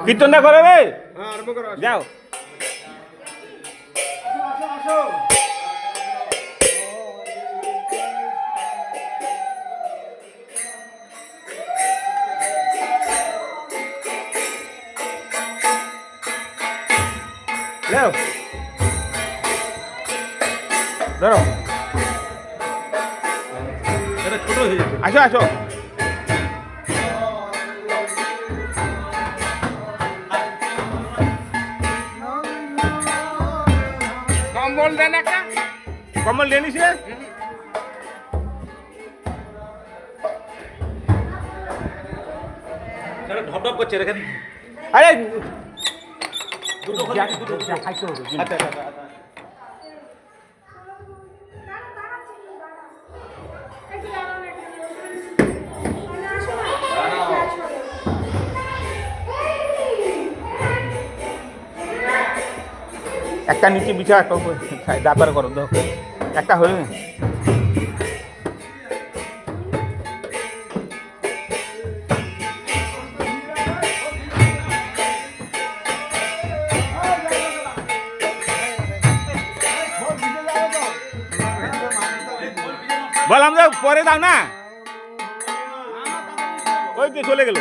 কীর্তনটা করে রে, যাও। যাও ধরো, ছোট হয়ে যাচ্ছে। আসো আসো, কম্বল দেন একটা, কম্বল নিয়ে নিছে। ঢপ করছে, রেখে দিই। আরে দুটো খাইতে হবে। আচ্ছা আচ্ছা, একটা নিচে বিছা, একটা ব্যাপার করো তো, একটা হয়ে বললাম যে পরে দাও না, ওই তো চলে গেল।